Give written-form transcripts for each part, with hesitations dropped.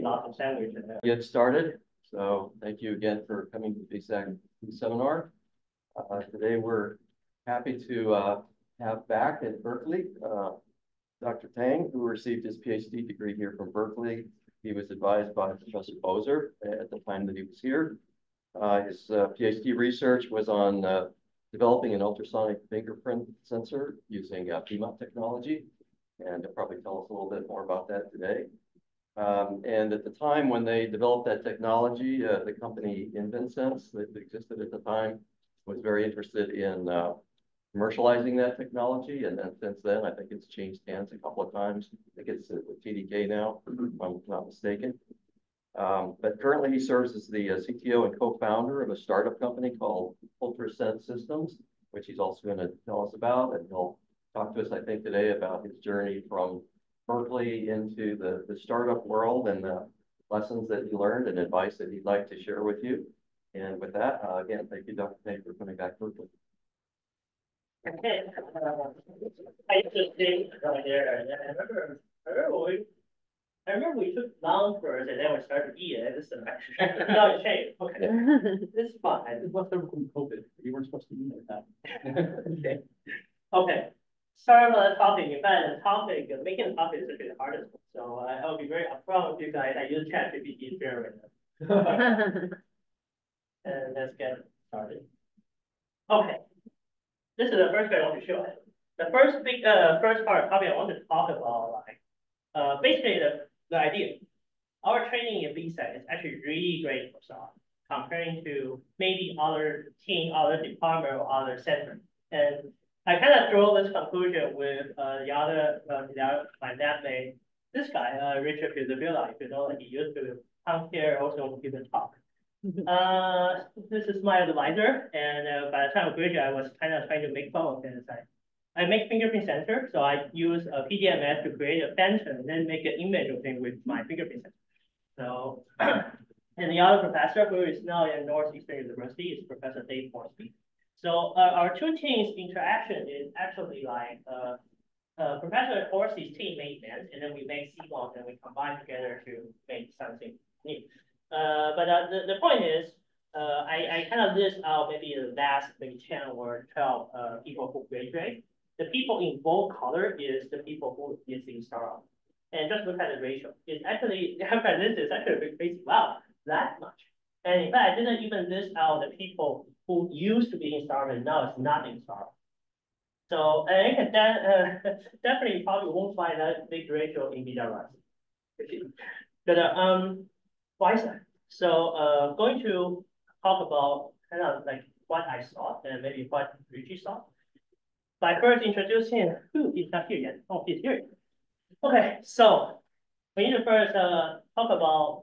eating lots of sandwich. Get started. So thank you again for coming to the bsac seminar. Today we're happy to have back at Berkeley Dr. Tang, who received his Ph.D. degree here from Berkeley. He was advised by Professor Boser at the time that he was here. His Ph.D. research was on developing an ultrasonic fingerprint sensor using PMOT technology, and he'll probably tell us a little bit more about that today. And at the time when they developed that technology, the company InvenSense that existed at the time was very interested in commercializing that technology. And then since then, I think it's changed hands a couple of times. I think it's with TDK now, if I'm not mistaken. But currently he serves as the CTO and co-founder of a startup company called UltraSense Systems, which he's also going to tell us about. And he'll talk to us, I think, today about his journey from Berkeley into the startup world and the lessons that he learned and advice that he'd like to share with you. And with that, again, thank you, Dr. Tang, for coming back to Berkeley. Okay. I used to stay right there, and I remember we took lunch first, and then we started to eat it. This semester. No, it changed. Okay. This is fine. It was from COVID. You weren't supposed to eat like that. Okay. Okay. Sorry about the topic. In fact, the topic, making the topic is actually the hardest one. So I'll be very upfront with you guys. I use ChatGPT here right now. And let's get started. Okay. This is the first thing I want to show you. The first part topic I want to talk about, like, basically the idea. Our training in bsac is actually really great for SAR comparing to maybe other team, other department, or other center. And I kind of draw this conclusion with the other my netmate, this guy, Richard Pizzabilla, if you know that he used to come here also give a talk. This is my advisor, and by the time of graduate, I was kind of trying to make fun of him. I make fingerprint sensor, so I use a PDMS to create a phantom and then make an image of him with my fingerprint sensor. So, and the other professor who is now in Northeastern University is Professor Dave Morsby. So our two teams interaction is actually like Professor Horsey's team made events, and then we make CMOS and we combine together to make something new. But the point is, I kind of list out maybe the last maybe 10 or 12 people who graduate. The people in bold color is the people who is in startup. And just look at the ratio. It's actually, this is actually a bit crazy. Wow, that much. And in fact, I didn't even list out the people who used to be in startup and now it's not in startup. So I can definitely probably won't find that big ratio in BWS. But why is that? So going to talk about kind of like what I saw and maybe what Richie saw. By first introducing who is not here yet. Oh, he's here. Okay, so we need to first talk about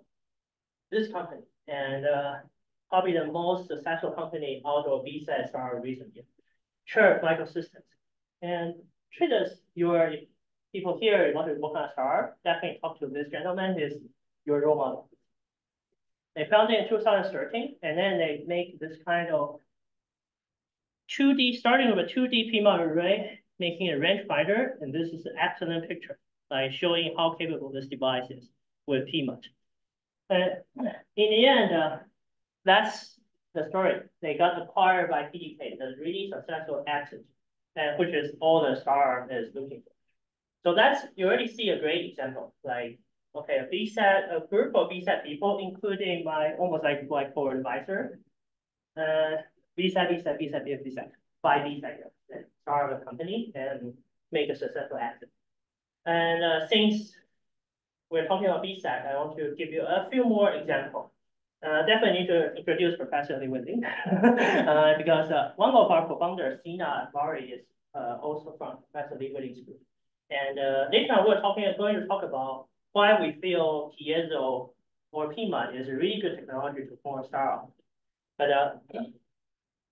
this company and probably the most successful company out of bsac started recently, Chirp Microsystems. And treat us, your people here, you want to work on a startup, definitely talk to this gentleman, is your role model. They founded in 2013, and then they make this kind of 2D, starting with a 2D PMOT array, making a rangefinder, and this is an excellent picture, like showing how capable this device is with PMOT. And in the end, that's the story. They got acquired by TDK, the really successful exit, and which is all the startup is looking for. So that's, you already see a great example, like, okay, a group of bsac people, including my almost like core advisor, bsac, by bsac, start a company and make a successful exit. And since we're talking about bsac, I want to give you a few more examples. Definitely need to introduce Professor Li Wenling because one of our co-founders, Sina Bari, is also from Professor Li Wenling's group. And later on, we're going to talk about why we feel piezo or PMOT is a really good technology to form a startup. But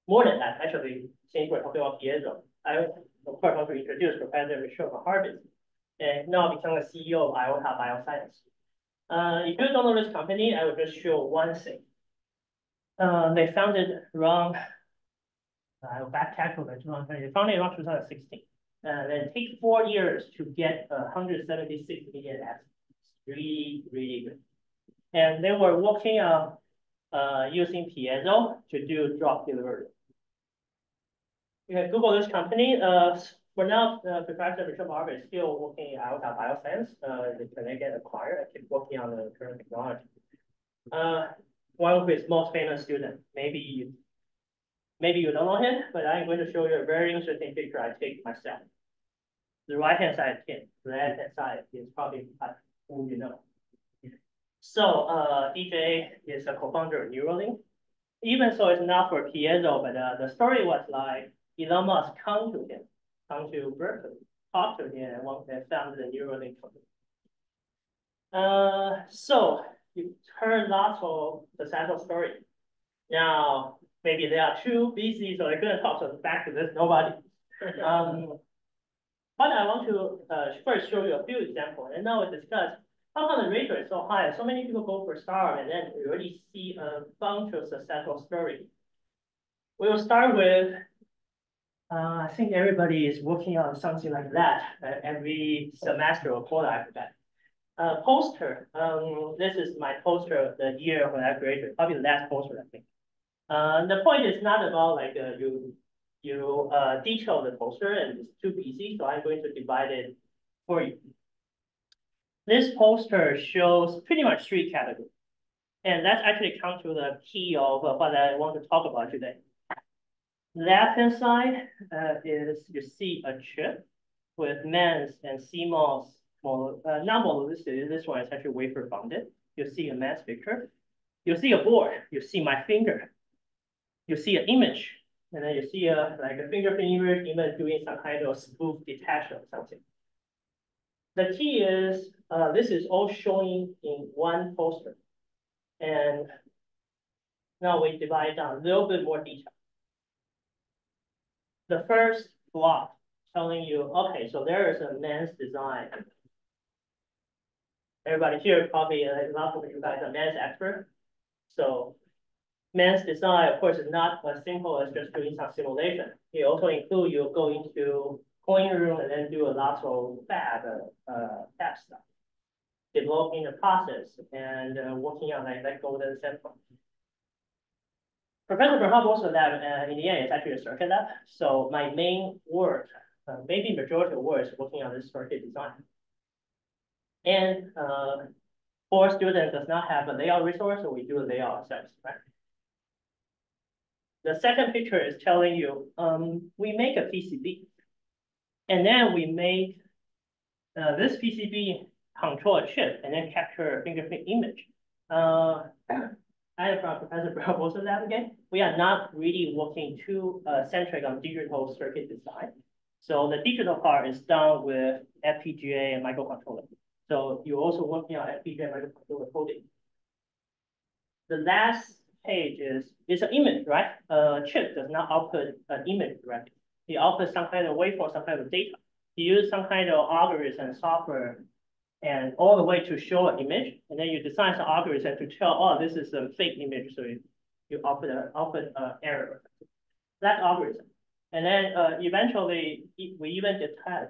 more than that, actually, since we're talking about piezo, I of course want to introduce Professor Michelle from Harvard, and now become the CEO of IOTA Bioscience. If you don't know this company, I will just show one thing. They founded around, I'll backtrack over 2020. They founded around 2016. Then it takes 4 years to get 176 million assets. Really, really good. And they were working on using piezo to do drop delivery. You can Google this company. For now, Professor Richard Barber is still working out at BioSense. They get acquired and keep working on the current technology. One of his most famous students, maybe you don't know him, but I'm going to show you a very interesting picture I take myself. The right-hand side is him. The left-hand side is probably who you know. So DJ is a co-founder of Neuralink. Even so, it's not for piezo, but the story was like Elon Musk come to Berkeley, talk to him, and found the Neuralink company. So you heard lots of successful stories. Now, maybe they are too busy, so they're going to talk to us back to this. Nobody. But I want to first show you a few examples, and now we discuss how come the ratio is so high. So many people go for startup, and then we already see a bunch of successful stories. We will start with, I think everybody is working on something like that every semester or quarter after that. Poster. This is my poster of the year when I graduated, probably the last poster, I think. The point is not about like you detail the poster and it's too busy, so I'm going to divide it for you. This poster shows pretty much 3 categories, and that's actually come to the key of what I want to talk about today. Left-hand side is you see a chip with MEMS and CMOS, non-monolithic. This one is actually wafer bonded. You see a MEMS picture. You see a board. You see my finger. You see an image, and then you see like a fingerprint image doing some kind of spoof detection or something. The key is this is all showing in one poster. And now we divide down a little bit more detail. The first block telling you, okay, so there is a MEMS design. Everybody here probably, a lot of you guys are MEMS expert. So MEMS design, of course, is not as simple as just doing some simulation. It also includes you go into clean room and then do a lot of fab stuff, developing the process and working on like golden sample. Professor Berhab also lab in the end is actually a circuit lab. So my main work, maybe majority of work is working on this circuit design. And for students does not have a layout resource, so we do a layout ourselves, right? The second picture is telling you we make a PCB. And then we make this PCB control a chip and then capture a fingerprint image. I am from Professor Barbosa's lab again. We are not really working too centric on digital circuit design. So the digital part is done with FPGA and microcontroller. So you're also working on FPGA and microcontroller coding. The last page is an image, right? Chip does not output an image directly. It outputs some kind of waveform, some kind of data. You use some kind of algorithm software and all the way to show an image, and then you design some algorithm to tell, oh, this is a fake image, so you output an error. That algorithm. And then eventually, we even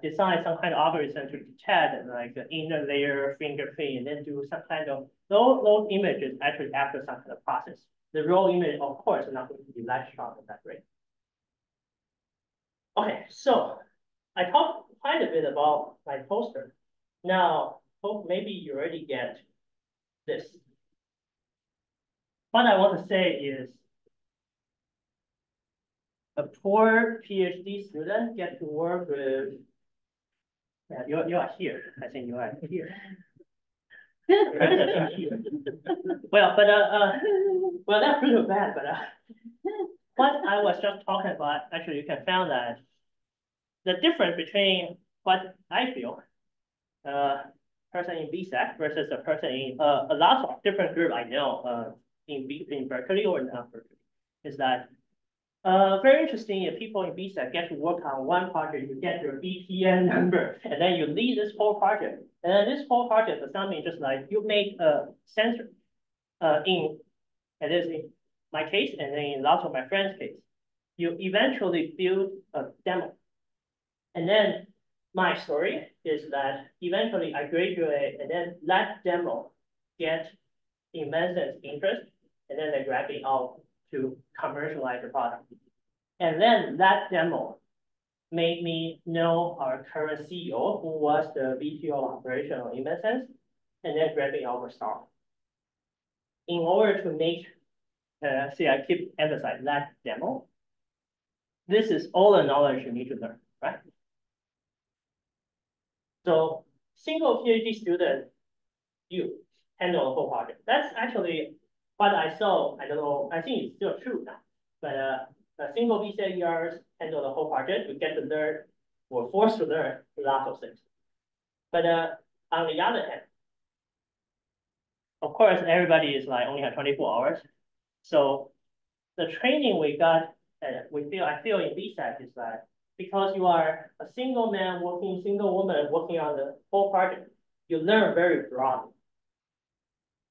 design some kind of algorithm to detect like the inner layer fingerprint, and then do some kind of, those images actually after some kind of process. The raw image, of course, is not going to be that sharp and that great. Okay, so I talked quite a bit about my poster. Now, hope maybe you already get this. What I want to say is a poor PhD student gets to work with, you are here. I think you are here. Well, that's pretty bad, but what I was just talking about, actually, you can find that the difference between what I feel, person in bsac versus a person in a lot of different group I know in Berkeley or not Berkeley, is that very interesting if people in bsac get to work on one project, you get your BPN number, and then you lead this whole project. And then this whole project does not mean just like you make a sensor and this in my case, and then in lots of my friends' case, you eventually build a demo. And then my story is that eventually I graduate, and then that demo get immense interest, and then they're grabbing out to commercialize the product. And then that demo made me know our current CEO, who was the VP of operational in that sense, and then grabbing our star. In order to make, see, I keep emphasizing that demo. This is all the knowledge you need to learn, right? So single PhD student, you handle the whole project. That's actually what I saw. I don't know. I think it's still true now. But a single bsac handle the whole project. You get to learn, or forced to learn lots of things. But on the other hand, of course, everybody is like only have 24 hours. So the training we got, I feel in bsac is that because you are a single man working, single woman working on the whole project, you learn very broadly.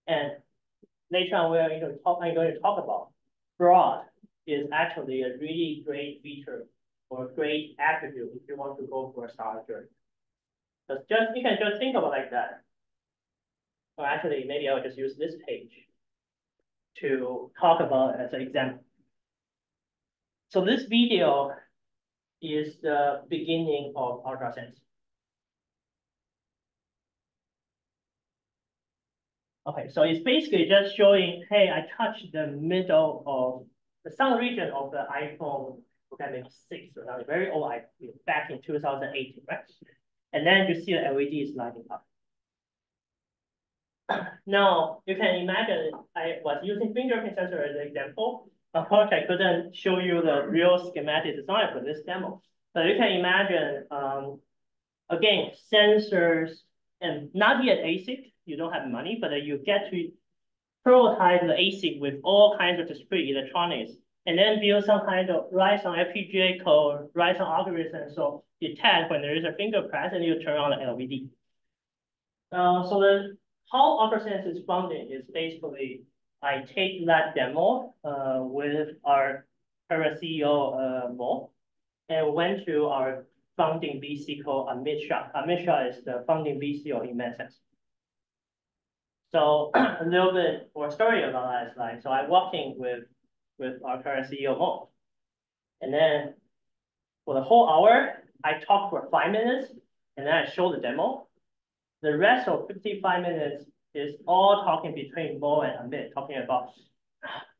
And later on, I'm going to talk about broad is actually a really great feature or a great attribute if you want to go for a startup journey. Because you can just think about it like that. Or actually, maybe I'll just use this page to talk about it as an example. So this video is the beginning of UltraSense. Okay, so it's basically just showing, hey, I touched the middle of the sun region of the iPhone, okay, maybe 6 or something, very old iPhone, back in 2018, right? And then you see the LED is lighting up. Now, you can imagine I was using fingerprint sensor as an example. Of course, I couldn't show you the real schematic design for this demo. But you can imagine, again, sensors, and not yet ASIC, you don't have money, but you get to prototype the ASIC with all kinds of discrete electronics, and then build some kind of, write some FPGA code, write some algorithm, so detect when there is a finger press, and you turn on the LED. So how UltraSense is funded is basically, I take that demo with our current CEO, Mo, and went to our founding VC called Amit Shah. Amit Shah is the founding VC of UltraSense. So a little bit more story about that is like, so I walked in with our current CEO, Mo. And then for the whole hour, I talked for 5 minutes, and then I showed the demo. The rest of 55 minutes is all talking between Mo and Amit, talking about,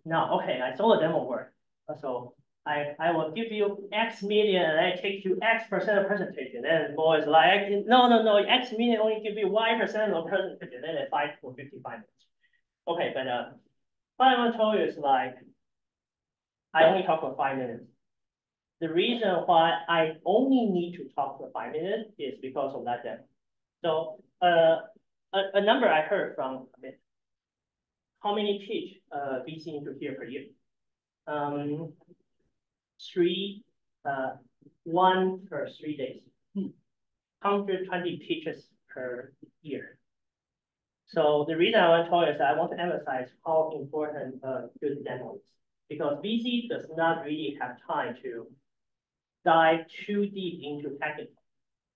now, okay, I saw the demo work. So I will give you X million, and I take you X% of percentage. And then Mo is like, no, X million only give you Y% of percentage. And then I fight for 55 minutes. Okay, but what I want to tell you is like, I only talk for 5 minutes. The reason why I only need to talk for 5 minutes is because of that demo. So a number I heard from Amit, how many pitch VC need to hear per year? 1 per 3 days, 120 pitches per year. So the reason I want to tell you is that I want to emphasize how important good demo is, because VC does not really have time to dive too deep into technical.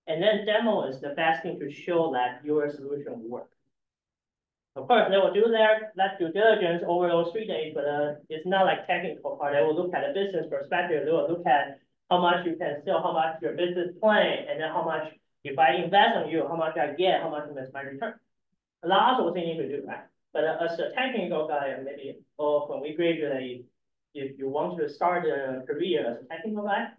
And then demo is the best thing to show that your solution will work. Of course, they will do that due diligence over those 3 days, but it's not like technical part. They will look at a business perspective. They will look at how much you can sell, how much your business plan, and then how much, if I invest on you, how much I get, how much is my return. Lots of things you need to do, right? But as a technical guy, maybe, or when we graduate, if you want to start a career as a technical guy,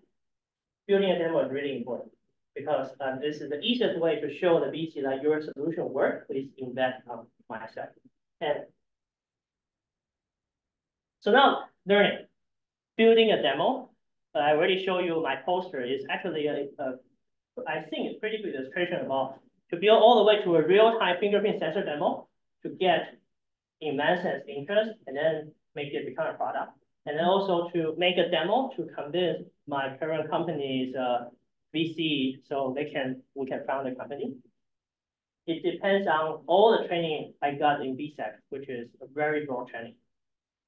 building a demo is really important, because this is the easiest way to show the VC that your solution works. Please invest on myself. And so now learning, building a demo. I already showed you my poster is actually I think it's pretty good illustration about to build all the way to a real-time fingerprint sensor demo to get immense interest and then make it become a product. And then also to make a demo to convince my current company's VC so we can found a company. It depends on all the training I got in bsac, which is a very broad training.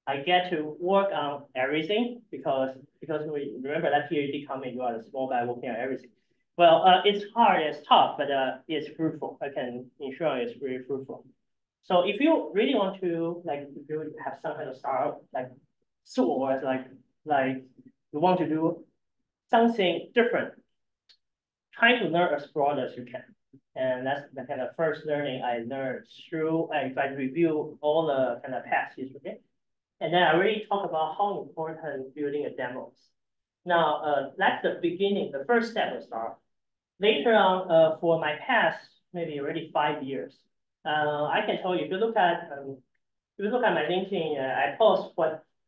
I get to work on everything because we remember that PhD comment, you are a small guy working on everything. Well, it's hard, it's tough, but it's fruitful. I can ensure it's really fruitful. So if you really want to if you have some kind of startup or like you want to do something different, try to learn as broad as you can. And that's the kind of first learning I learned through if I review all the kind of past history. And then I already talk about how important building a demos. Now, that's the beginning, the first step of startup. Later on, for my past, maybe already 5 years, I can tell you, if you look at my LinkedIn, I post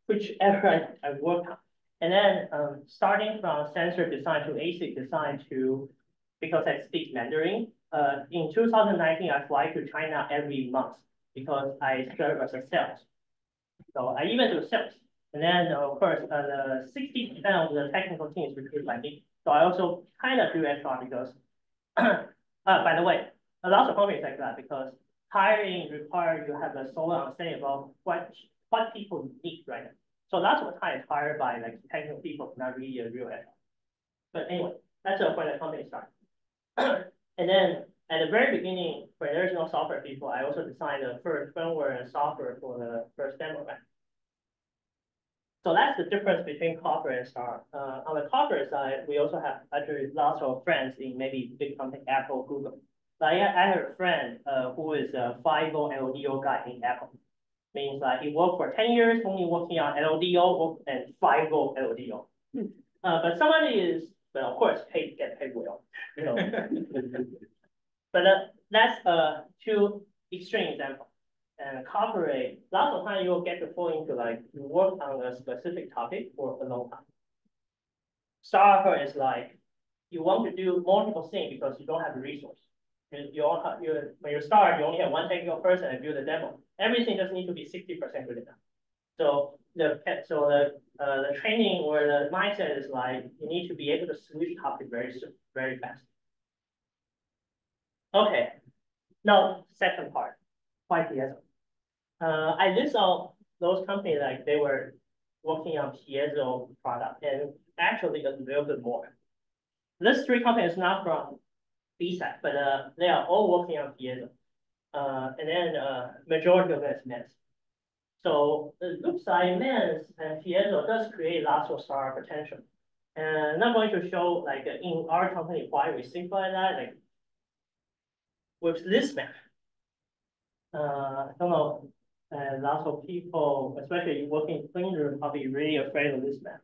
whichever I work on. And then starting from sensor design to ASIC design because I speak Mandarin, in 2019, I fly to China every month because I serve as a sales. So I even do sales. And then, of course, the 60% of the technical team is recruited by me. So I also kind of do HR because, by the way, a lot of companies like that because hiring requires you have a solid understanding about what people need right now. So lots of the time it's hired by technical people, not really a real HR. But anyway, that's when the company starts. And then at the very beginning, when there's no software people, I also designed the first firmware and software for the first demo van. So that's the difference between corporate and startup. On the corporate side, we also have actually lots of friends in maybe big companies, Apple, Google. So I have a friend who is a 5-volt LDO guy in Apple. Means he worked for 10 years only working on LDO and 5-volt LDO. But somebody is, well, of course, get paid well. So, but that's two extreme examples. And corporate, lots of time you'll get to fall into you work on a specific topic for a long time. Startup is you want to do multiple things because you don't have the resource. When you start, you only have one technical person and build a demo. Everything just needs to be 60% good enough. So the training or the mindset is you need to be able to switch topic very soon, very fast. Okay, now second part, why piezo? I list all those companies they were working on piezo product and actually a little bit more. These three companies not from bsac, but they are all working on piezo. And then majority of it is MEMS. So it looks like MEMS and piezo does create lots of startup potential. And I'm not going to show in our company why we think like that. With this map, I don't know, lots of people, especially working in clean room, probably really afraid of this map.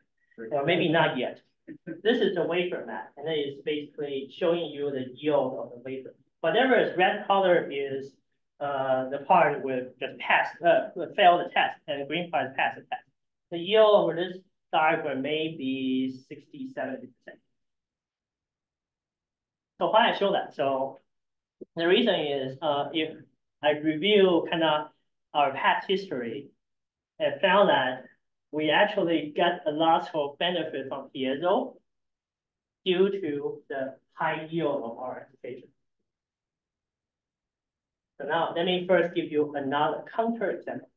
Or maybe not yet. This is the wafer map, and it is basically showing you the yield of the wafer. Whatever is red color is the part with just failed the test, and the green part is pass the test. The yield over this diagram may be 60, 70%. So why I show that? So the reason is if I review kind of our past history, I found that we actually get a lot of benefit from piezo due to the high yield of our application. So now let me first give you another counter example.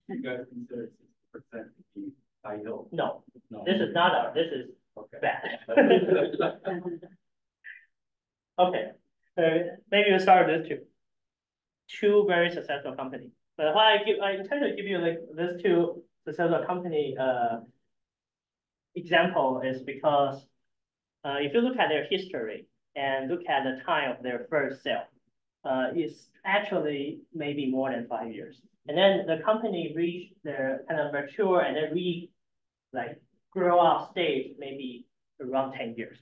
You guys consider 60% to be high yield? No, No. this is not this is bad. Okay, maybe we'll start with this two very successful companies. But why I intend to give you these two successful company example is because if you look at their history and look at the time of their first sale, it's actually maybe more than 5 years. And then the company reached their kind of mature and then grow up stage maybe around 10 years.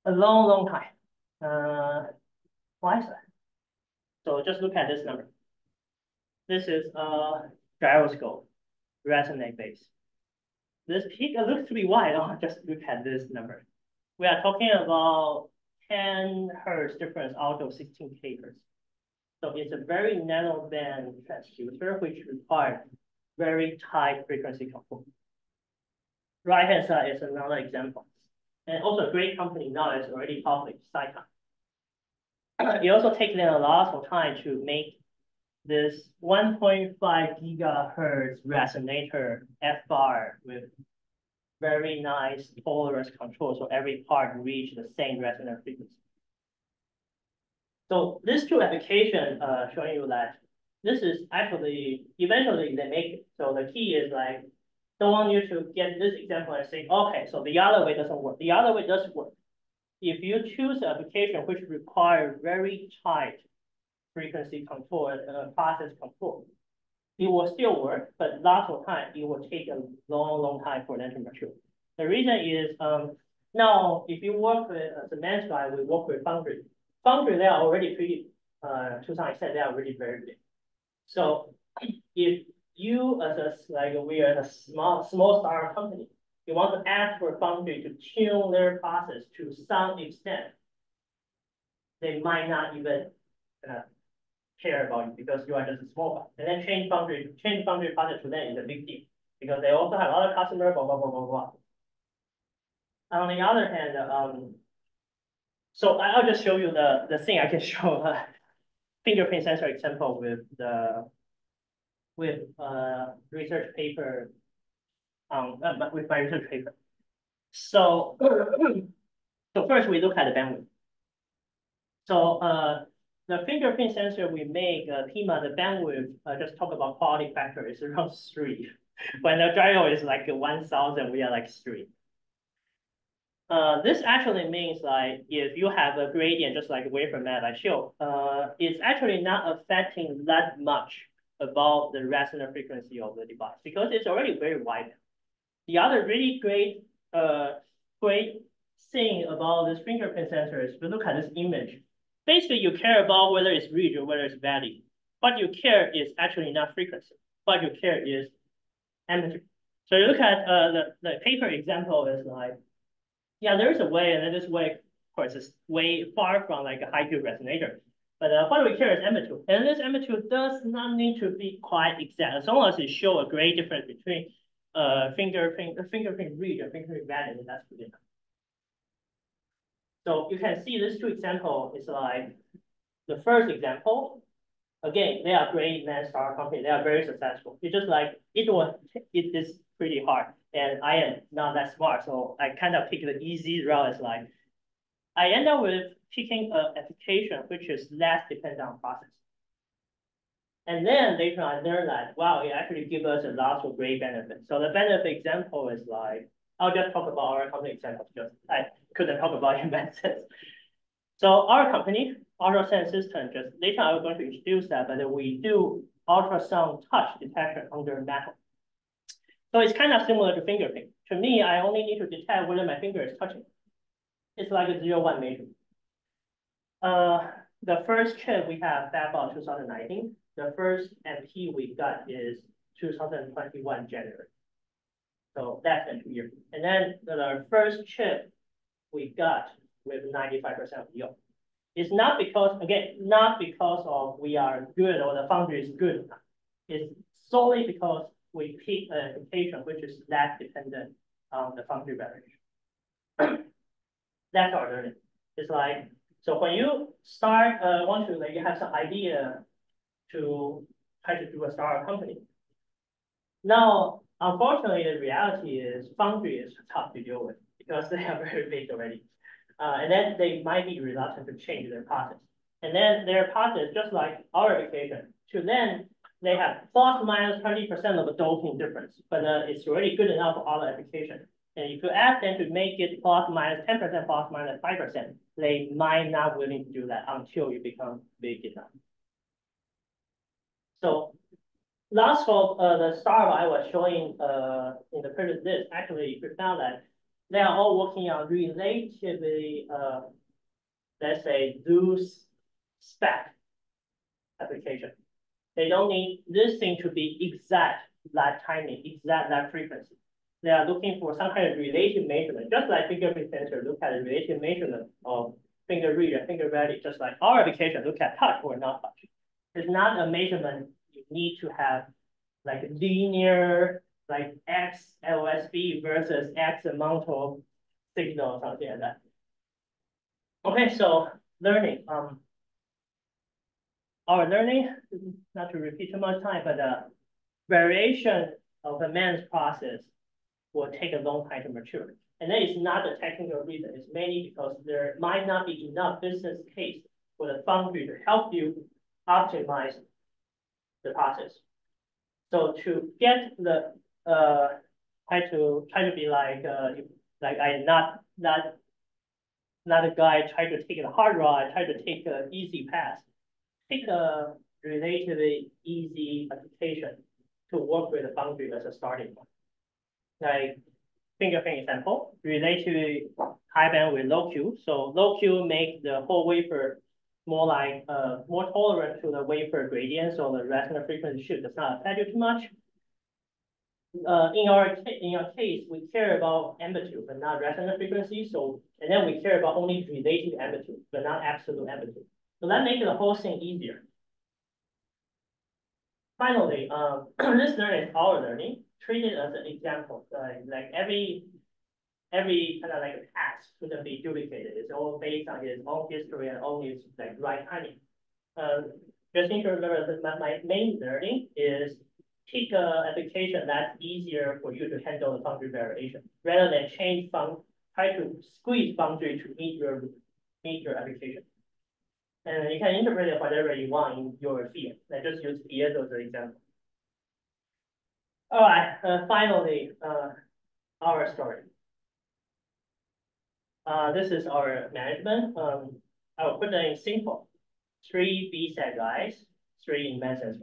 A long, long time. Why is that? So just look at this number. This is gyroscope, resonate base. This peak looks to be wide. Oh, just look at this number. We are talking about 10 hertz difference out of 16K hertz. So it's a very narrow band transducer, which requires very tight frequency control. Right hand side is another example. And also a great company now is already public, Cycon. It also takes them a lot of time to make this 1.5 gigahertz resonator F-bar with very nice tolerance control, so every part reach the same resonant frequency. So these two applications showing you that this is actually, eventually they make it. So the key is like, don't want you to get this example and say, okay, so the other way doesn't work. The other way does work. If you choose an application which requires very tight frequency control, process control, it will still work, but lots of time, it will take a long time for them to mature. The reason is, now, if you work with the MEMS guy, we work with Foundry. Foundry, they are already pretty, to some extent, they are already very big. So if you, as a, like we are a small startup company, you want to ask for Foundry to tune their process to some extent, they might not even care about you because you are just a small one. And then change Foundry process to them is a big deal because they also have other customers, blah, blah, blah, blah, blah. On the other hand, so I'll just show you the thing I can show fingerprint sensor example with the research paper with my research paper. So so first we look at the bandwidth. So the fingerprint sensor we make, PIMA, the bandwidth, just talk about quality factor is around 3. When the gyro is like 1,000, we are like 3. This actually means like if you have a gradient just like wafer map I showed, it's actually not affecting that much about the resonant frequency of the device because it's already very wide. The other really great thing about this fingerprint sensor is if you look at this image, basically you care about whether it's ridge or whether it's valley. What you care is actually not frequency. What you care is amplitude. So you look at the paper example is like, yeah, there is a way, and then this way, of course, is way far from like a high Q resonator. But what we care is amplitude. And this amplitude does not need to be quite exact. As long as it shows a great difference between fingerprint ridge and fingerprint valley, then that's good enough. So you can see these two examples is like the first example. Again, they are great MEMS startup company. They are very successful. It's just like it is pretty hard, and I am not that smart, so I kind of pick the easy route. It's like I end up with picking an application which is less dependent on process. And then later I learned that, wow, it actually gives us a lot of great benefits. So the benefit example is like, I'll just talk about our company example because I couldn't talk about it in sense. So our company, UltraSense system, just later I'm going to introduce that, but we do ultrasound touch detection under metal. So it's kind of similar to fingerprint. To me, I only need to detect whether my finger is touching. It's like a 0-1 measurement. The first chip we have about 2019. The first MP we got is 2021 January. So that's in 2 years. And then the first chip we got with 95% of yield. It's not because, again, not because of we are good or the foundry is good. It's solely because we pick an application which is less dependent on the foundry variation. That's our learning. It's like, so when you start, you have some idea to try to do a startup company. Now, unfortunately, the reality is foundry is tough to deal with because they are very big already. And then they might be reluctant to change their process. And then their process, just like our application, to them, they have plus minus 20% of a doping difference, but it's already good enough for other applications. And if you ask them to make it plus minus 10%, plus minus 5%, they might not willing to do that until you become big enough. So last of the startup I was showing in the previous list, actually, we found that they are all working on relatively, let's say, loose spec application. They don't need this thing to be exact that timing, exact that frequency. They are looking for some kind of relative measurement, just like fingerprint sensor look at the relative measurement of finger read and finger value, just like our application look at touch or not touch. It's not a measurement you need to have like linear, like X LSB versus X amount of signal or something like that. Okay, so learning. Our learning, not to repeat too much time, but variation of the MEMS process will take a long time to mature. And that is not a technical reason. It's mainly because there might not be enough business case for the foundry to help you optimize the process. So to get the try to be like I not a guy try to take a hard ride, try to take an easy path. Take a relatively easy application to work with the foundry as a starting point. Like fingerprint example, relatively high bandwidth low Q. So low Q make the whole wafer more like more tolerant to the wafer gradient, so the resonant frequency shift does not affect you too much. In our case, we care about amplitude but not resonant frequency. So and then we care about only relative amplitude but not absolute amplitude. So that makes the whole thing easier. Finally, this learning is our learning. Treat it as an example. Like every kind of like a task shouldn't be duplicated. It's all based on his own history and own his like right timing. Just need to remember that my main learning is pick an application that's easier for you to handle the boundary variation rather than try to squeeze boundary to meet your application. And you can interpret it whatever you want in your field. I just use piezo as an example. All right, finally, our story. This is our management. I will put it in simple. 3 bsac guys, 3 in-band guys.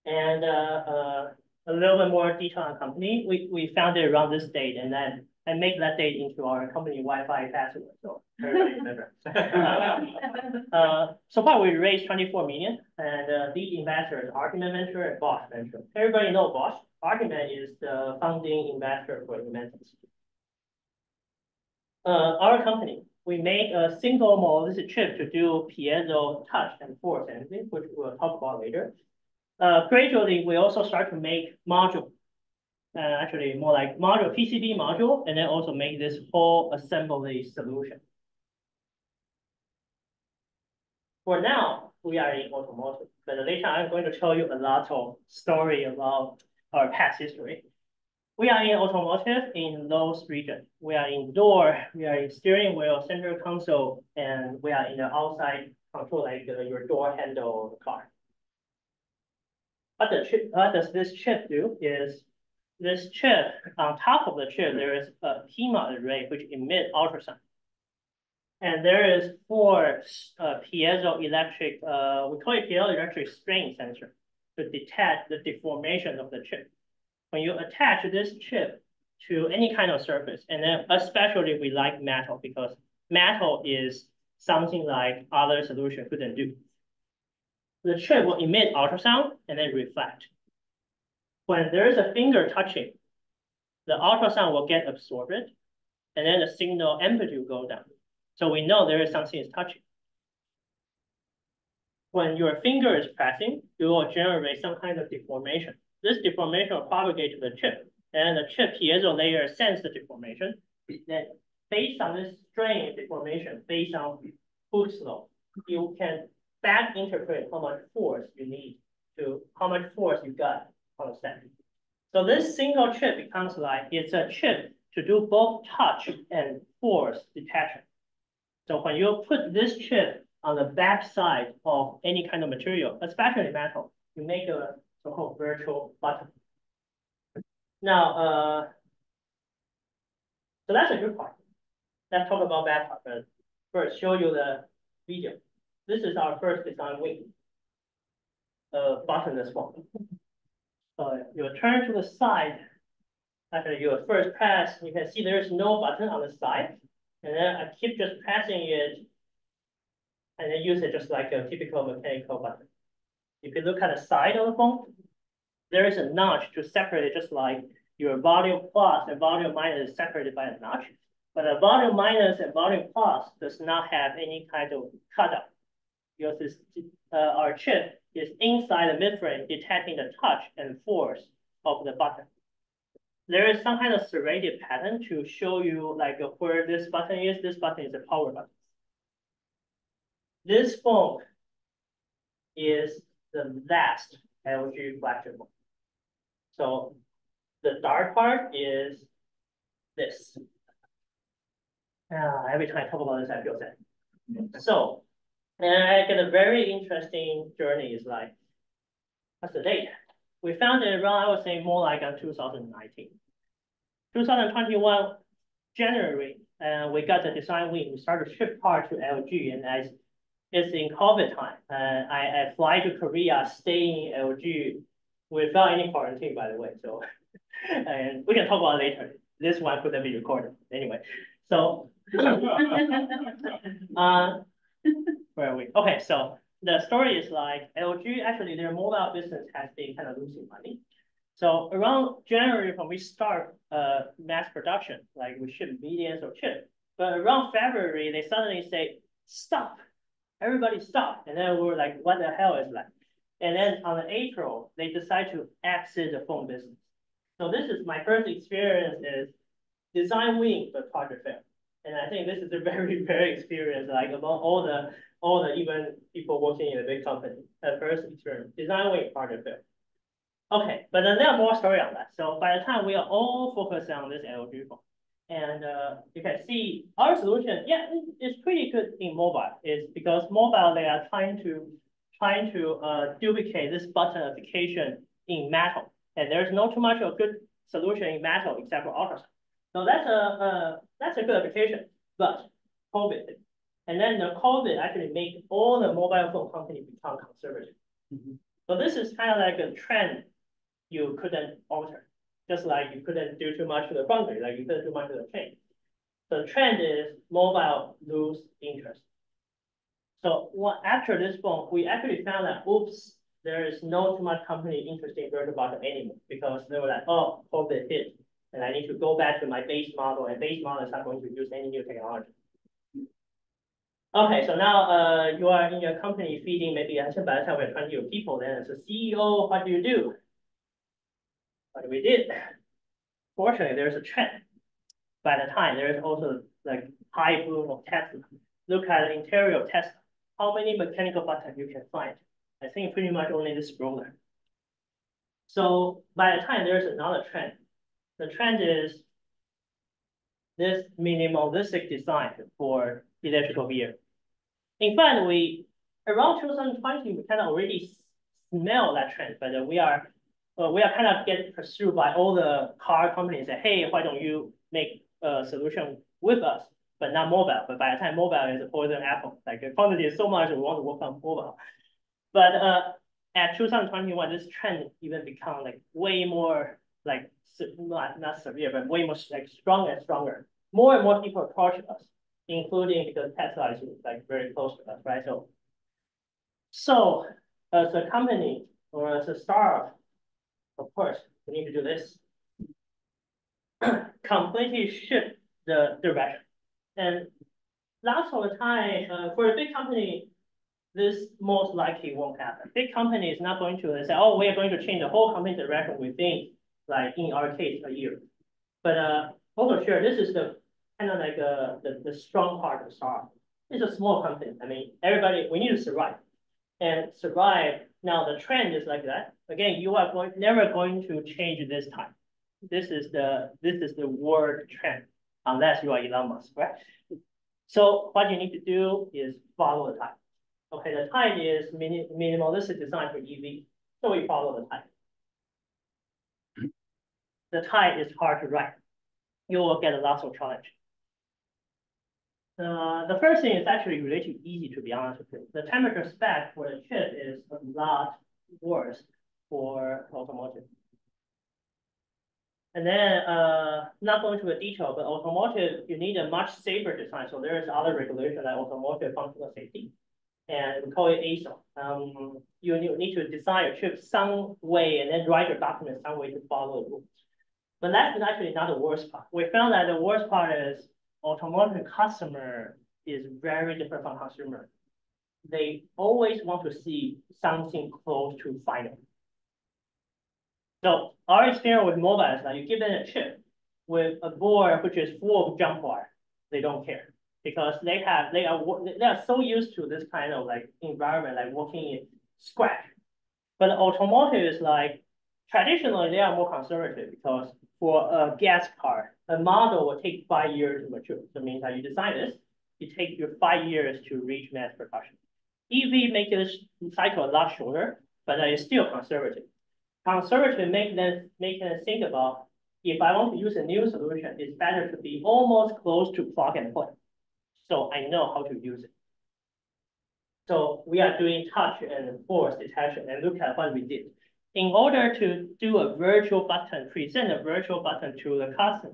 And a little bit more detail on company. We founded around this date, and then I make that date into our company Wi-Fi password. So everybody remember. So far we raised 24 million, and lead investors Argument Venture and Bosch Venture. Everybody know Bosch. Argument is the founding investor for Inventus. Our company, we make a single monolithic chip to do piezo, touch, and force sensing, which we'll talk about later. Gradually, we also start to make module. Actually, more like module, PCB module, and then also make this whole assembly solution. For now, we are in automotive, but later I'm going to tell you a lot of story about our past history. We are in automotive in those regions. We are in door, we are in steering wheel, center console, and we are in the outside control, like your door handle of the car. What does this chip do is, this chip, on top of the chip, there is a PMOS array which emits ultrasound. And there is 4 piezoelectric, we call it piezoelectric strain sensor to detect the deformation of the chip. When you attach this chip to any kind of surface, and then especially we like metal because metal is something like other solution couldn't do. The chip will emit ultrasound and then reflect. When there is a finger touching, the ultrasound will get absorbed, and then the signal amplitude goes down. So we know there is something is touching. When your finger is pressing, it will generate some kind of deformation. This deformation will propagate to the chip, and the chip piezo layer sense the deformation. Then, based on this strain deformation, based on Hooke's law, you can back interpret how much force you need to, how much force you got on the step. So this single chip becomes like, it's a chip to do both touch and force detection. So when you put this chip on the back side of any kind of material, especially metal, you make a so-called virtual button. Now, so that's a good part. Let's talk about bad part first. First, show you the video. This is our first design win. Buttonless one. You turn to the side. After you first press, you can see there's no button on the side. And then I keep just pressing it and then use it just like a typical mechanical button. If you look at the side of the phone, there is a notch to separate it, just like your volume plus and volume minus is separated by a notch. But a volume minus and volume plus does not have any kind of cutout, because this, our chip is inside the midframe detecting the touch and force of the button. There is some kind of serrated pattern to show you like where this button is. This button is a power button. This phone is the last LG flagship phone. So the dark part is this. Every time I talk about this, I feel sad. So, and I get a very interesting journey is like, what's the date? We found it around, I would say more like 2019. 2021, January, we got the design win. We started to ship parts to LG, and as it's in COVID time. I fly to Korea, stay in LG without any quarantine, by the way. So, and we can talk about it later. This one couldn't be recorded anyway. So, where are we? Okay, so the story is like LG, actually their mobile business has been kind of losing money. So around January, when we start mass production, like we ship millions of chips, but around February, they suddenly say, stop, everybody stop. And then we were like, what the hell is that? And then on April, they decide to exit the phone business. So this is my first experience is design win, but project fail. And I think this is a very, very experience, like among all the even people working in a big company, first experience, design win, project fail. Okay, but then there are more story on that. So by the time we are all focused on this LG phone, and you can see our solution, yeah, it's pretty good in mobile. It's because mobile they are trying to duplicate this button application in metal, and there's not too much of good solution in metal except for UltraSense. So that's a good application, but COVID, and then the COVID actually made all the mobile phone companies become conservative. So this is kind of like a trend you couldn't alter. Just like you couldn't do too much to the boundary, like you couldn't do much to the chain. So the trend is mobile lose interest. So after this phone, we actually found that, oops, there is no too much company interested in virtual bottom anymore because they were like, oh, COVID hit, and I need to go back to my base model, and base model is not going to use any new technology. Okay, so now you are in your company feeding maybe by the time we're 20 people, then as a CEO, what do you do? What we did? Fortunately, there's a trend. By the time, there's also like high boom of Tesla. Look at the interior of Tesla. How many mechanical buttons you can find? I think pretty much only this roller. So by the time, there's another trend. The trend is this minimalistic design for electrical vehicle. In fact, around 2020, we kind of already smell that trend, but we are kind of getting pursued by all the car companies that, hey, why don't you make a solution with us, but not mobile. But by the time mobile is a poison apple, like the quantity is so much, we want to work on mobile. But at 2021, this trend even become like way more like not severe, but way more like stronger and stronger. More and more people approach us, including because Tesla is like very close to us, right? So as a company or as a startup, of course, we need to do this. Completely shift the direction. And lots of the time, for a big company, this most likely won't happen. Big company is not going to say, oh, we are going to change the whole company direction within, like in our case, a year. But also sure, this is the kind of like the strong part of startup. It's a small company. I mean, everybody, we need to survive. And survive, now the trend is like that. Again, you are never going to change this time. This is the world trend, unless you are Elon Musk, right? So what you need to do is follow the tide. Okay, the tide is minimalistic design for EV, so we follow the tide. The tide is hard to ride. You will get lots of challenge. The first thing is actually relatively easy, to be honest with you. The temperature spec for the chip is a lot worse for automotive. And then, not going to the detail, but automotive, you need a much safer design. So there is other regulation like automotive functional safety, and we call it ASIL. You need to design your chip some way and then write your document some way to follow the rules. But that's actually not the worst part. We found that the worst part is automotive customer is very different from consumer. They always want to see something close to final. So our experience with mobile is that you give them a chip with a board which is full of jump wire. They don't care because they are so used to this kind of like environment, like working in scratch. But automotive is like traditionally they are more conservative because for a gas car, a model will take 5 years to mature. So it means that you design this, it takes you 5 years to reach mass production. EV makes this cycle a lot shorter, but it's still conservative. Conservative make them think about, if I want to use a new solution, it's better to be almost close to plug and play. So I know how to use it. So we are doing touch and force detection, and look at what we did. In order to do a virtual button, present a virtual button to the customer,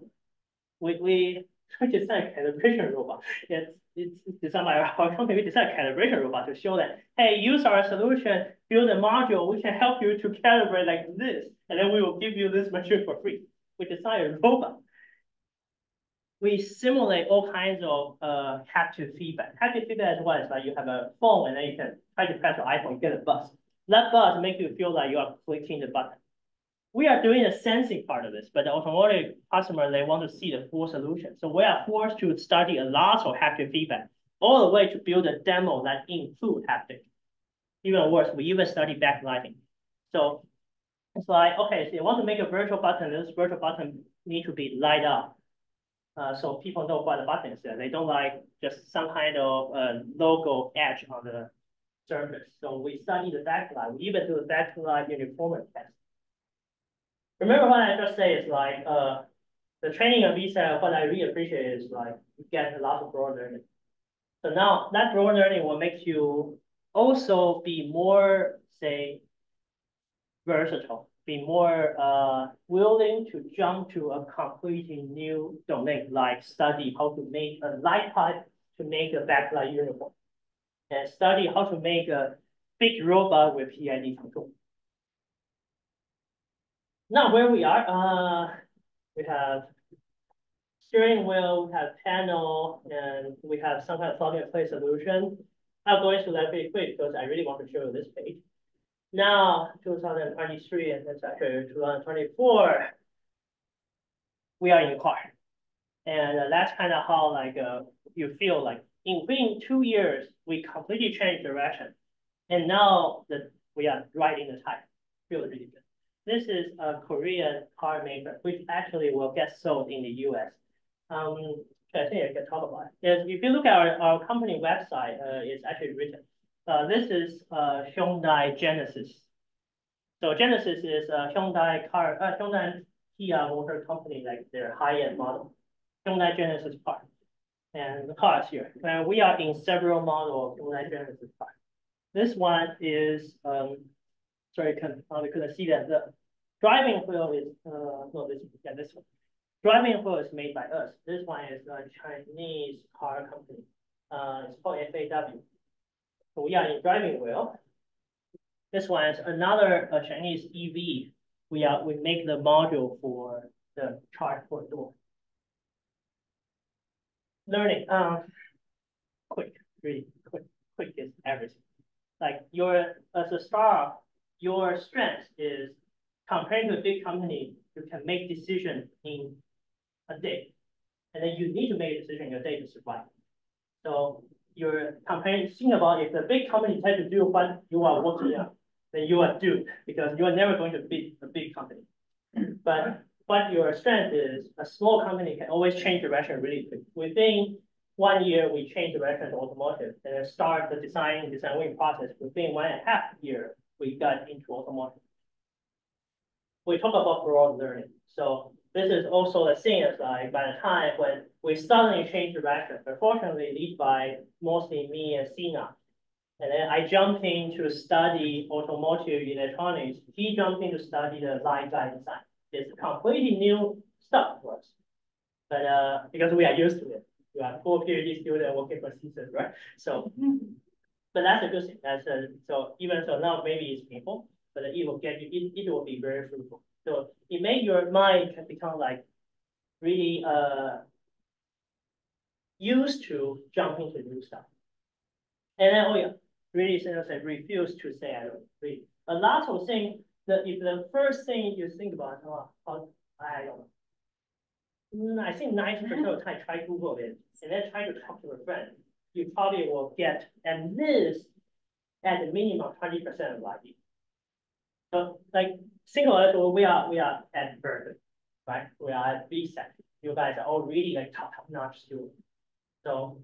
we designed a calibration robot. It's designed by our company. We designed a calibration robot to show that, hey, use our solution, build a module, we can help you to calibrate like this, and then we will give you this machine for free. We designed a robot. We simulate all kinds of haptic feedback. Haptic feedback is what? It's like you have a phone and then you can try to press your iPhone, get a buzz. That buzz makes you feel like you are clicking the button. We are doing the sensing part of this, but the automotive customer, they want to see the full solution. So we are forced to study a lot of haptic feedback, all the way to build a demo that include haptic. Even worse, we even study backlighting. So it's like, okay, so you want to make a virtual button, this virtual button need to be light up. So people know what the button is there. They don't like just some kind of logo edge on the surface. So we study the backlight. We even do the backlight uniformity test. Remember what I just said is like the training of bsac, what I really appreciate is like you get a lot of broad learning. So now that broad learning will make you also be more, say, versatile, be more willing to jump to a completely new domain, like study how to make a light pipe to make a backlight uniform, and study how to make a big robot with PID control. Now where we are, we have steering wheel, we have panel, and we have some kind of plug-and-play solution. I'll go into that pretty quick because I really want to show you this page. Now, 2023, and that's actually 2024, we are in a car. And that's kind of how like you feel like within 2 years, we completely changed direction. And now that we are riding the tide, feels really good. This is a Korean car maker, which actually will get sold in the US. I think I can talk about it. If you look at our company website, it's actually written. This is Hyundai Genesis. So Genesis is a Hyundai Kia motor company, like their high-end model. Hyundai Genesis car. And the car is here. And we are in several models of Hyundai Genesis car. This one is, sorry, we couldn't see that. The driving wheel is, no, this one. Driving wheel is made by us. This one is a Chinese car company. It's called FAW. So we are in driving wheel. This one is another Chinese EV. We make the module for the charge for door. Learning, quick, really quick is everything. Like as a startup, your strength is compared to a big company, you can make decisions in a day, and then you need to make a decision in a day to survive. So you're comparing, think about if the big company tries to do what you are working on, then you are doomed because you are never going to beat a big company. But what your strength is, a small company can always change direction really quick. Within 1 year, we changed direction to automotive and then start the design win process. Within 1.5 years, we got into automotive. We talk about broad learning. So this is also the thing is like by the time when we suddenly change direction, unfortunately lead by mostly me and Sina. And then I jumped in to study automotive electronics. He jumped in to study the light guide design. It's completely new stuff for us. But because we are used to it. We are 4 Ph.D. students working for seasons, right? So, but that's a good thing. So even so now maybe it's painful, but it will get you, it will be very fruitful. So it makes your mind can become like really used to jump into new stuff. And then, oh yeah, really seriously, refuse to say I don't read. A lot of things that if the first thing you think about, I don't know. I think 90% of the time try Google it and then try to talk to a friend. You probably will get at least at the minimum 20% of the idea. So like single as we are at Berkeley, right? We are at bsac. You guys are all really like top-notch students. So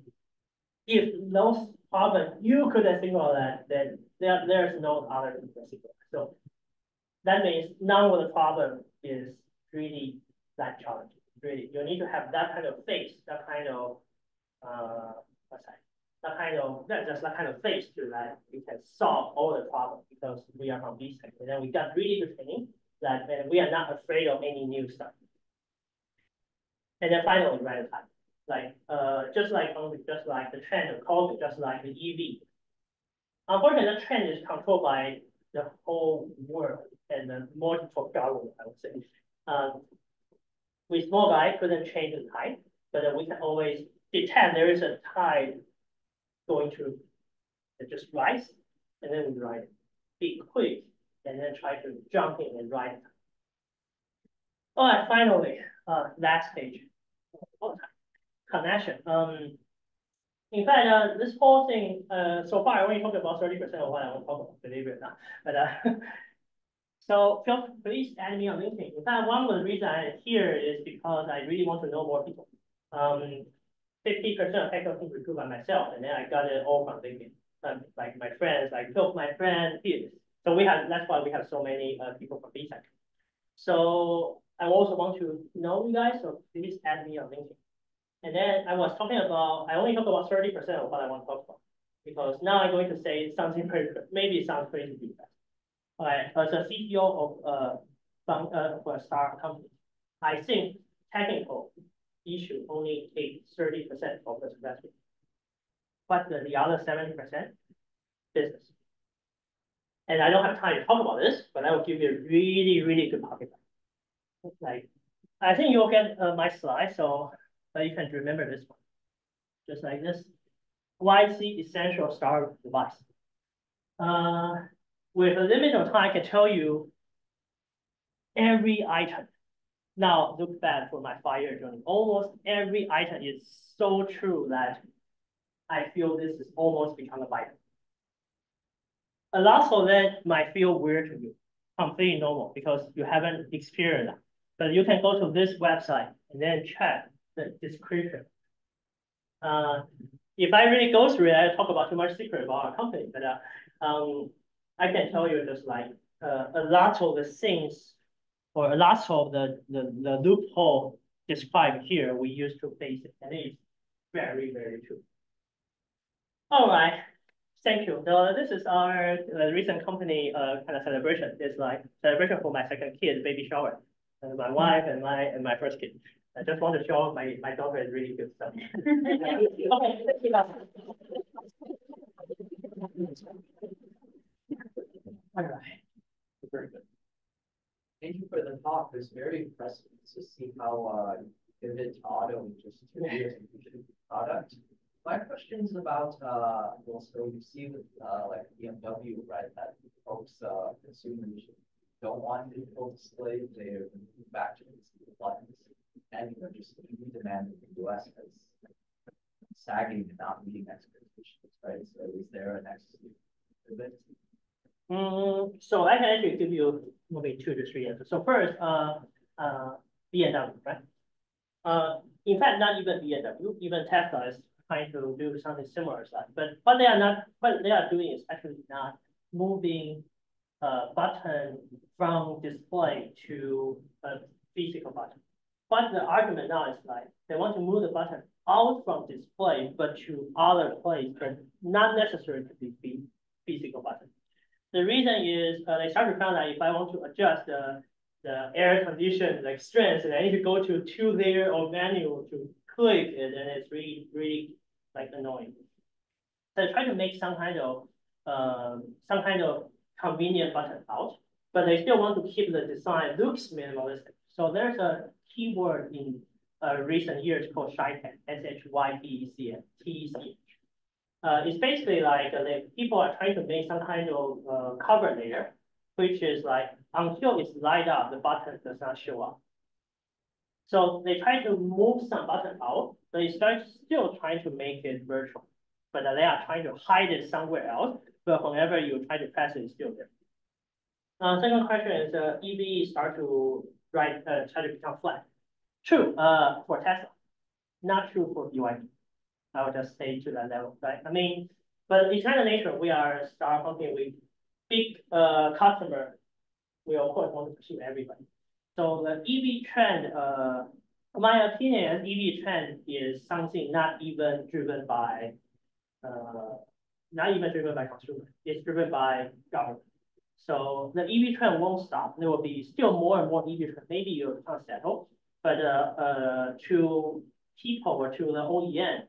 if those problems you couldn't think of that, then there's no other people to think of. So that means none of the problem is really that challenging. Really, you need to have that kind of faith, that kind of that kind of faith to that we can solve all the problems because we are from bsac, and then we got really good training that we are not afraid of any new stuff. And then finally, right time, like just like the trend of COVID, just like the EV. Unfortunately, the trend is controlled by the whole world and the multiple government, I would say. We small guy couldn't change the tide, but we can always detect there is a tide going to just rise, and then we ride it. Be quick, and then try to jump in and ride it. All right, finally, last page. Connection. In fact, this whole thing, so far I only talked about 30% of what I want to talk about, believe it or not. But so please add me on LinkedIn. In fact, one of the reasons I'm here is because I really want to know more people. 50% of technical team recruited by myself, and then I got it all from LinkedIn. Like my friends, like Phil, my friend, peers. So that's why we have so many people from bsac. So I also want to know you guys, so please add me on LinkedIn. And then I only talk about 30% of what I want to talk about, because now I'm going to say something maybe it sounds crazy to you guys. All right, as a CTO of a startup company, I think technical issue only take 30% of the success rate, but the other 70% business. And I don't have time to talk about this, but I will give you a really, really good pocket. Like, I think you'll get my slide, so you can remember this one. Just like this, YC essential startup device. With a limit of time, I can tell you every item. Now look back for my 5-year journey. Almost every item is so true that I feel this is almost become a Bible. A lot of that might feel weird to you, completely normal because you haven't experienced that. But you can go to this website and then check the description. If I really go through it, I talk about too much secret about our company, but I can tell you just like a lot of the things or a lot of the loophole described here we used to face it, and it's very, very true. All right, thank you. This is our recent company kind of celebration. It's like celebration for my second kid, baby shower, and my wife and my first kid. I just want to show my daughter is really good stuff. Okay, thank you. All right. Very good. Thank you for the talk. It's very impressive to see how you pivot to auto in just 2 years and you product. My question is about also you see with like BMW, right? That folks consumers don't want digital displays, they're moving back to the buttons, and just EV demand in the US has sagging and not meeting expectations, right? So is there an next pivot? So I can actually give you maybe 2 to 3 answers. So first, BMW, right? In fact, not even BMW, even Tesla is trying to do something similar to that. But what they are doing is actually not moving button from display to a physical button. But the argument now is like they want to move the button out from display, but to other place, but not necessarily to be physical button. The reason is they start to find that if I want to adjust the air condition like strength, and I need to go to 2-layer of manual to click it, and it's really, really like annoying. So I try to make some kind of convenient button out, but they still want to keep the design looks minimalistic. So there's a keyword in recent years called ShyTech, SHYTECH. It's basically like people are trying to make some kind of cover layer, which is like until it's light up, the button does not show up. So they try to move some button out, but they start still trying to make it virtual. But they are trying to hide it somewhere else, but whenever you try to press it, it's still there. Second question is EV start to try to become flat. True for Tesla, not true for BYD. I would just stay to that level, right? I mean, but in China nature, we are a startup company with big customer. We of course want to pursue everybody. So the EV trend, in my opinion, EV trend is something not even driven by consumer. It's driven by government. So the EV trend won't stop. There will be still more and more EV trend. Maybe you'll become settled, but to people or to the OEM,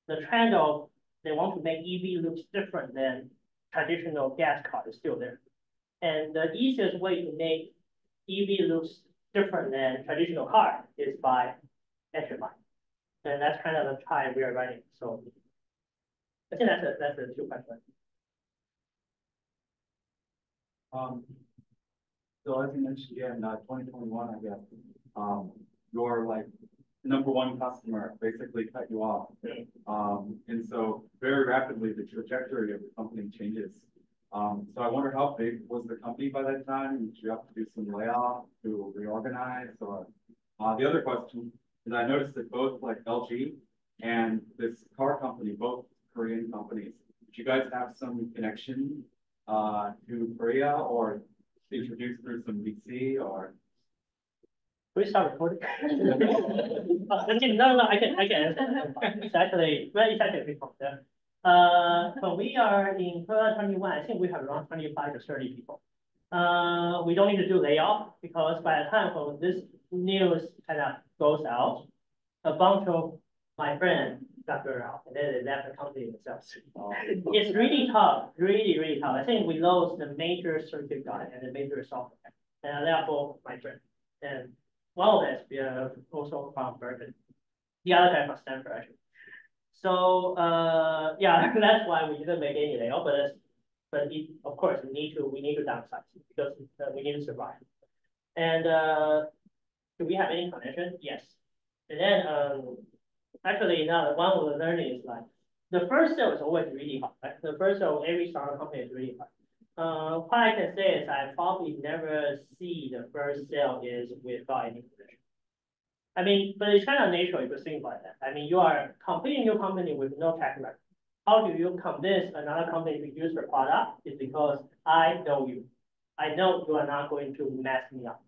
the trend of they want to make EV look different than traditional gas car is still there. And the easiest way to make EV looks different than traditional car is by electrifying. And that's kind of the time we are running. So I think that's the two questions. So as you mentioned, yeah, in 2021, I guess, your like #1 customer basically cut you off. And so very rapidly, the trajectory of the company changes. So I wonder how big was the company by that time? Did you have to do some layoff to reorganize? Or the other question is, I noticed that both like LG and this car company, both Korean companies, did you guys have some connection to Korea or introduced through some VC or? We start recording. No, I can answer. It's actually before there. So we are in 2021. I think we have around 25 to 30 people. We don't need to do layoff because by the time when this news kind of goes out, a bunch of my friends got burned out and then they left the company themselves. It's really tough, really tough. I think we lost the major circuit guy and the major software guy. And they are both my friends. And one of them is also from Berkeley. The other guy from Stanford, actually. So yeah, that's why we didn't make any layoff. But of course we need to downsize because we need to survive. And do we have any connection? Yes. And then actually now one of the learning is like the first sale is always really hard. Right? The first sale of every startup company is really hard. What I can say is I probably never see the first sale is without any connection. I mean, but it's kind of natural if you think about that. I mean, you are completing your company with no track record. How do you convince another company to use your product? It's because I know you. I know you are not going to mess me up.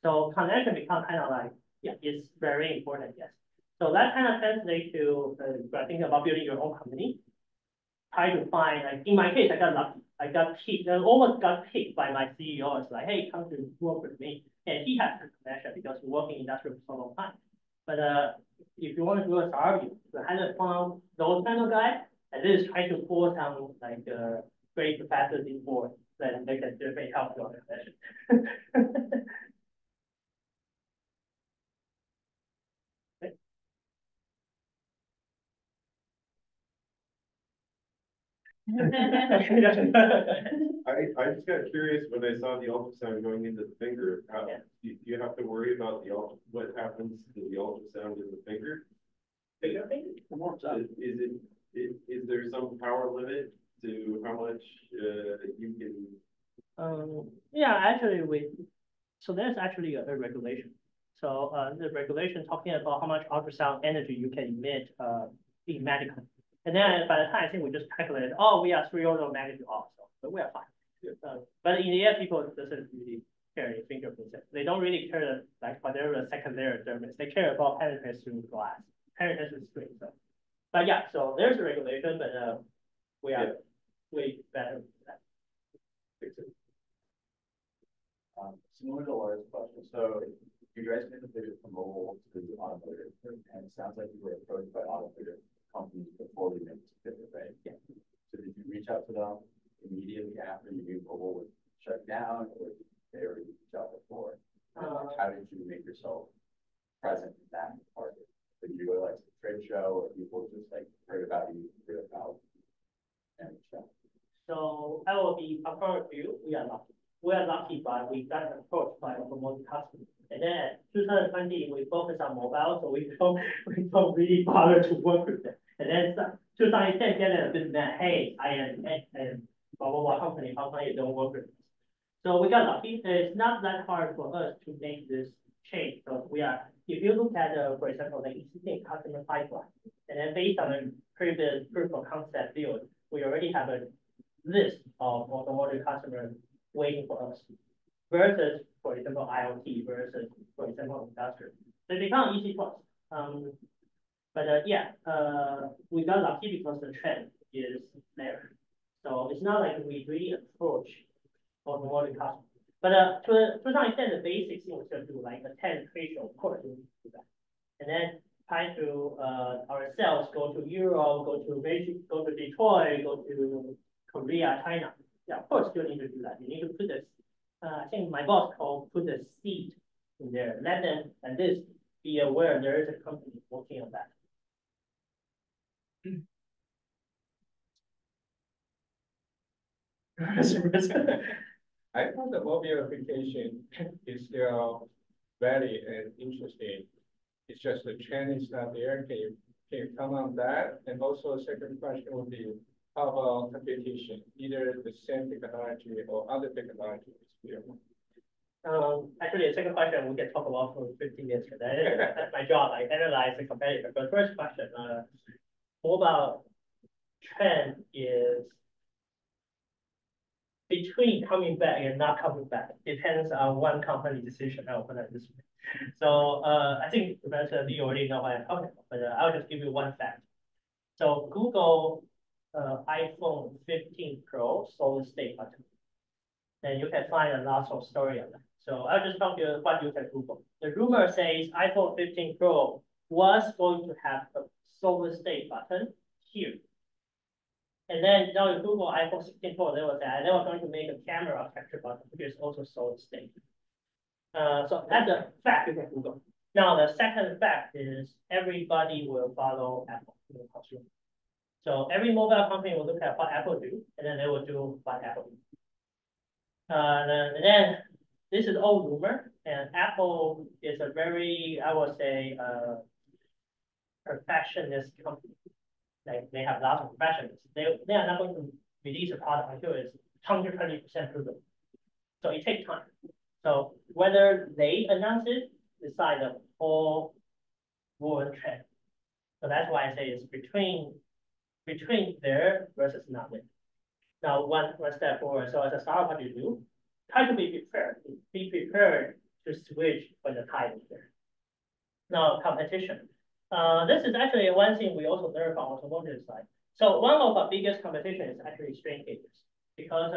So connection becomes kind of like, yeah, it's very important, yes. So that kind of translates to thinking about building your own company. Try to find, like in my case, I got lucky. I got picked, almost got picked by my CEO. It's like, hey, come to work with me. And he has the connection because he worked in industry for so long time. But if you want to do a startup, you kind of found those kind of guys, and then try to pour some like great professors in board, then they can definitely help your organization. I just got curious when I saw the ultrasound going into the finger. How, do you have to worry about what happens to the ultrasound in the finger? Is there some power limit to how much you can? Yeah, actually so there's actually a regulation. So the regulation talking about how much ultrasound energy you can emit in medical. And then by the time I think we just calculated, oh, we are 3 orders of magnitude off, so we are fine. Yeah. But in the end, people doesn't really care your fingerprints. They don't really care like whatever the secondary term is. They care about penetrating through glass, penetrating through screen. So, but yeah, so there's a regulation, but we are way better with that. Similar to Laura's question, so you guys made the pivot from mobile to automotive, and it sounds like you were approached by automotive companies before we made this pivot, right? Yeah. So did you reach out to them immediately after you knew mobile was shut down, or did they already reach out before? How did you make yourself present in that market? Did you go to like a trade show, or people just like heard about you, heard about and show? So I will be upfront with you. We are lucky. We are lucky, but we got approached by automotive customers. And then 2020, we focus on mobile, so we don't really bother to work with them. And then 2010, get a business, hey, I am blah, blah, blah company, how come you don't work with us? So we got lucky. It's not that hard for us to make this change. So if you look at, for example, the existing customer pipeline, and then based on the previous proof of concept build, we already have a list of automotive customers waiting for us, versus, for example, IoT versus, for example, industrial. So it becomes easy for us. We got lucky because the trend is there. So it's not like we really approach automotive customers. But to some extent, the basic thing we should do, like the 10 ratio, of course, we need to do that. And then try to ourselves go to Europe, go to Detroit, go to Korea, China. Yeah, of course, you need to do that. You need to put this. I think my boss called put the seed in there. Let them at least be aware there is a company working on that. I thought the mobile application is still very interesting. It's just the trend is not there. Can you comment on that? And also, second question would be, how about competition, either the same technology or other technologies? Actually, the second question we can talk about for 15 minutes. That's my job. I analyze the competitor. But first question, mobile trend is between coming back and not coming back. Depends on one company decision. I'll put it this way. So I think Professor Lee already know what I'm talking about, but I'll just give you one fact. So Google iPhone 15 Pro solid state button. And you can find a lot of story on that. So I'll just talk to you what you can Google. The rumor says iPhone 15 Pro was going to have a solid state button here. And then now you Google iPhone 16 Pro, they were going to make a camera capture button, which is also solid state. So that's a fact you can Google. Now the second fact is everybody will follow Apple in the consumer. So every mobile company will look at what Apple do, and then they will do what Apple do. And then this is all rumor, and Apple is a very, I would say, perfectionist company. Like they have lots of perfectionists. They are not going to release a product until it's 120% proven. So it takes time. So whether they announce it, decide the whole world trend. So that's why I say it's between there versus not there. Now one step forward. So as a startup, what do you do? Try to be prepared. Be prepared to switch when the tide is there. Now competition. This is actually one thing we also learned from automotive side. So one of our biggest competition is actually strain gauges, because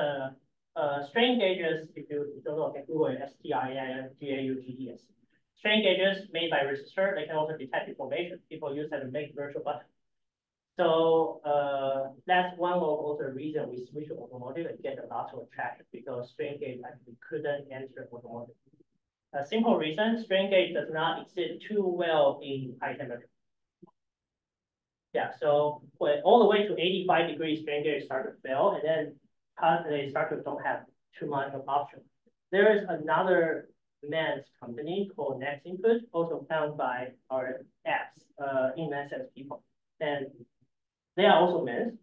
strain gauges, if you don't know, can Google STRAIN-GAUGES. Strain gauges made by resistor, they can also detect deformation. People use that to make virtual buttons. So that's one of also the reason we switch to automotive and get a lot of traction, because strain gauge actually couldn't enter automotive. A simple reason, strain gauge does not exist too well in high temperature. Yeah, so when all the way to 85 degrees, strain gauge start to fail, and then they start to don't have too much of option. There is another MEMS company called Next Input, also found by our apps, in MEMS people, and they are also MEMS.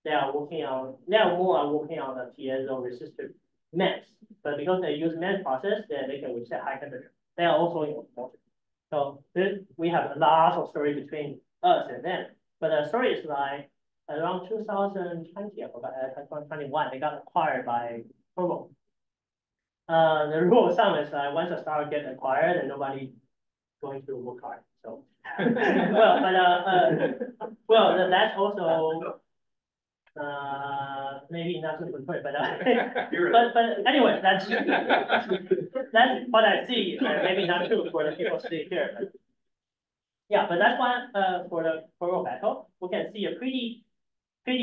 They are more working on the piezo resistor MEMS, but because they use MEMS process, then they can withstand high temperature. They are also in automotive. So we have a lot of story between us and them. But the story is like around 2020, I forgot, 2021, they got acquired by Provo. The rule of thumb is once a startup gets acquired, and nobody going to work hard. So that's also maybe not good for it, but anyway, that's what I see. Maybe not true for the people sitting here. But yeah, but that's one for the Provo battle. We can see a pretty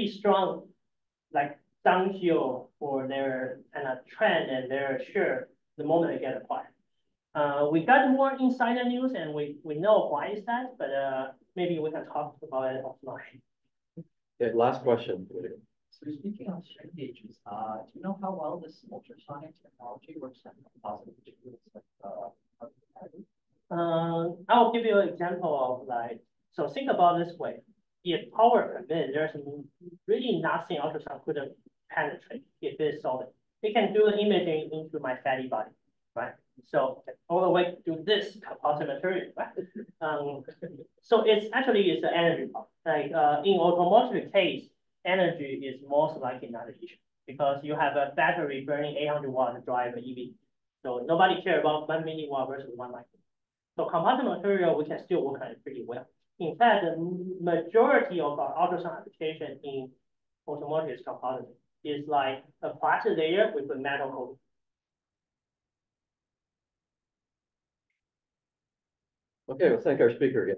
strong like downhill for their kind of trend and their share the moment they get acquired. We got more insider news, and we know why is that, but maybe we can talk about it offline. Yeah, last question. So speaking of strain gauges, do you know how well this ultrasonic technology works in composite materials like I will give you an example of like, so think about this way. If power permits, there's really nothing ultrasound couldn't penetrate if it's solid. It can do the imaging into my fatty body, right? So all the way to this composite material, right? So it's actually an energy part. Like in automotive case, energy is most likely not an issue because you have a battery burning 800 watts to drive an EV. So nobody care about 1 milliwatt versus 1 micro. So composite material, we can still work on it pretty well. In fact, the majority of our ultrasound application in automotive is composite. It's like a plastic layer with a metal coating. Okay, let's thank our speaker again.